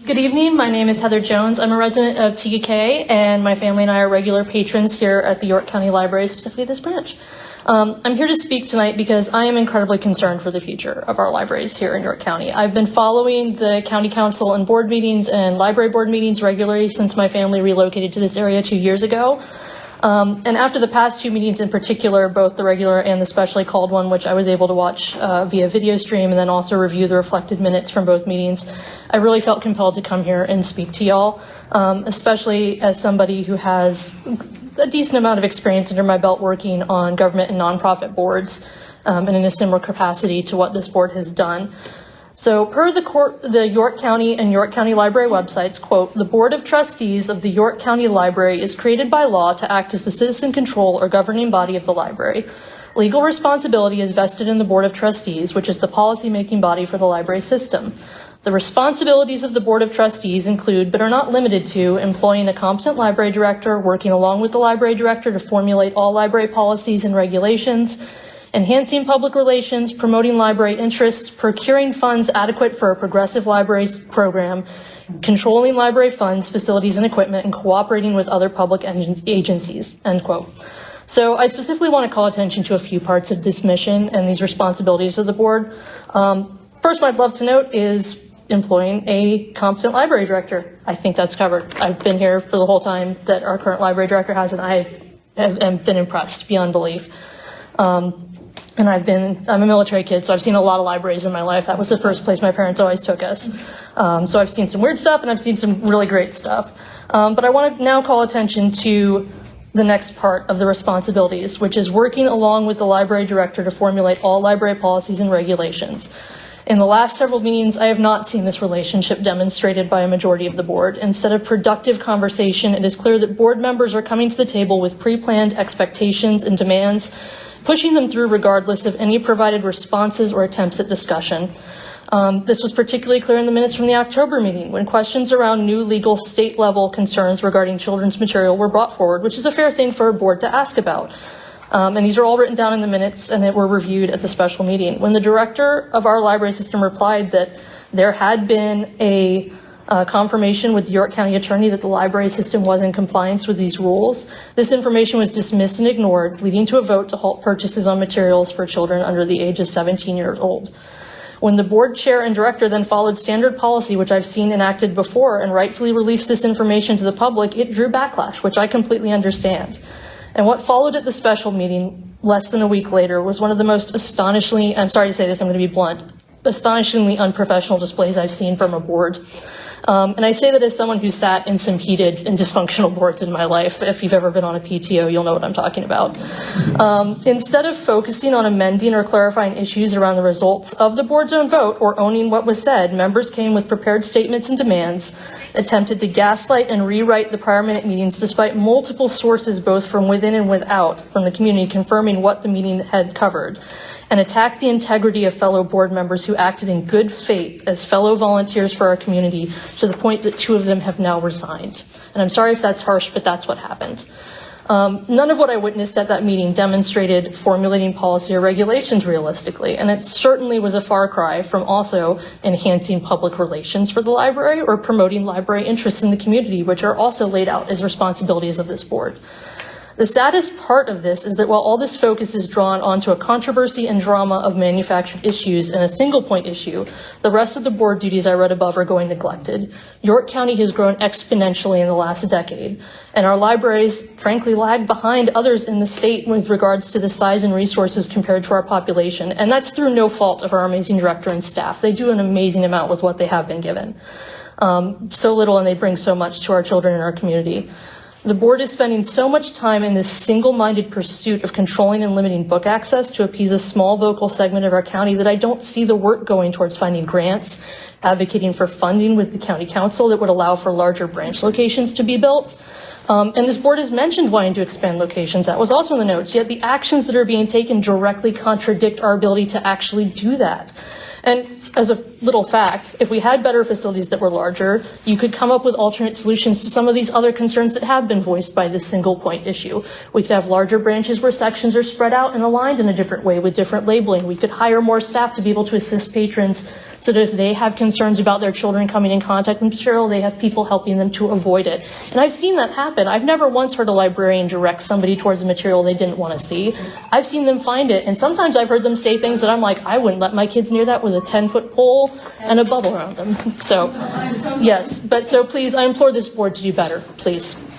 Good evening. My name is Heather Jones. I'm a resident of TKK, and my family and I are regular patrons here at the York County Library, specifically this branch. I'm here to speak tonight because I am incredibly concerned for the future of our libraries here in York County. I've been following the county council and board meetings and library board meetings regularly since my family relocated to this area 2 years ago. And after the past two meetings in particular, both the regular and the specially called one, which I was able to watch via video stream and then also review the reflected minutes from both meetings, I really felt compelled to come here and speak to y'all, especially as somebody who has a decent amount of experience under my belt working on government and nonprofit boards and in a similar capacity to what this board has done. So per the York County and York County Library websites, quote, the Board of Trustees of the York County Library is created by law to act as the citizen control or governing body of the library. Legal responsibility is vested in the Board of Trustees, which is the policy-making body for the library system. The responsibilities of the Board of Trustees include, but are not limited to, employing a competent library director, working along with the library director to formulate all library policies and regulations, enhancing public relations, promoting library interests, procuring funds adequate for a progressive library program, controlling library funds, facilities, and equipment, and cooperating with other public agencies, end quote. So I specifically want to call attention to a few parts of this mission and these responsibilities of the board. First, what I'd love to note is employing a competent library director. I think that's covered. I've been here for the whole time that our current library director has, and I have been impressed beyond belief. And I'm a military kid, so I've seen a lot of libraries in my life. That was the first place my parents always took us. So I've seen some weird stuff and I've seen some really great stuff. But I want to now call attention to the next part of the responsibilities, which is working along with the library director to formulate all library policies and regulations. In the last several meetings, I have not seen this relationship demonstrated by a majority of the board. Instead of productive conversation, it is clear that board members are coming to the table with pre-planned expectations and demands, pushing them through regardless of any provided responses or attempts at discussion. This was particularly clear in the minutes from the October meeting, when questions around new legal state-level concerns regarding children's material were brought forward, which is a fair thing for a board to ask about. And these are all written down in the minutes and that were reviewed at the special meeting. When the director of our library system replied that there had been a confirmation with the York County attorney that the library system was in compliance with these rules, this information was dismissed and ignored, leading to a vote to halt purchases on materials for children under the age of 17 years old. When the board chair and director then followed standard policy, which I've seen enacted before, and rightfully released this information to the public, it drew backlash, which I completely understand. And what followed at the special meeting less than a week later was one of the most astonishingly, I'm sorry to say this, I'm going to be blunt, astonishingly unprofessional displays I've seen from a board. And I say that as someone who's sat in some heated and dysfunctional boards in my life. If you've ever been on a PTO, you'll know what I'm talking about. Instead of focusing on amending or clarifying issues around the results of the board's own vote or owning what was said, members came with prepared statements and demands, attempted to gaslight and rewrite the prior minute meetings despite multiple sources both from within and without from the community confirming what the meeting had covered, and attacked the integrity of fellow board members who acted in good faith as fellow volunteers for our community, to the point that 2 of them have now resigned. And I'm sorry if that's harsh, but that's what happened. None of what I witnessed at that meeting demonstrated formulating policy or regulations realistically, and it certainly was a far cry from also enhancing public relations for the library or promoting library interests in the community, which are also laid out as responsibilities of this board. The saddest part of this is that while all this focus is drawn onto a controversy and drama of manufactured issues and a single point issue, the rest of the board duties I read above are going neglected. York County has grown exponentially in the last decade, and our libraries, frankly, lag behind others in the state with regards to the size and resources compared to our population, and that's through no fault of our amazing director and staff. They do an amazing amount with what they have been given. So little, and they bring so much to our children and our community. The board is spending so much time in this single-minded pursuit of controlling and limiting book access to appease a small vocal segment of our county that I don't see the work going towards finding grants, advocating for funding with the county council that would allow for larger branch locations to be built. And this board has mentioned wanting to expand locations. That was also in the notes, yet the actions that are being taken directly contradict our ability to actually do that. And as a little fact, if we had better facilities that were larger, you could come up with alternate solutions to some of these other concerns that have been voiced by this single point issue. We could have larger branches where sections are spread out and aligned in a different way with different labeling. We could hire more staff to be able to assist patrons so that if they have concerns about their children coming in contact with material, they have people helping them to avoid it. And I've seen that happen. I've never once heard a librarian direct somebody towards a material they didn't want to see. I've seen them find it, and sometimes I've heard them say things that I'm like, I wouldn't let my kids near that with a 10-foot pole and a bubble around them. So, yes, but so please, I implore this board to do better, please.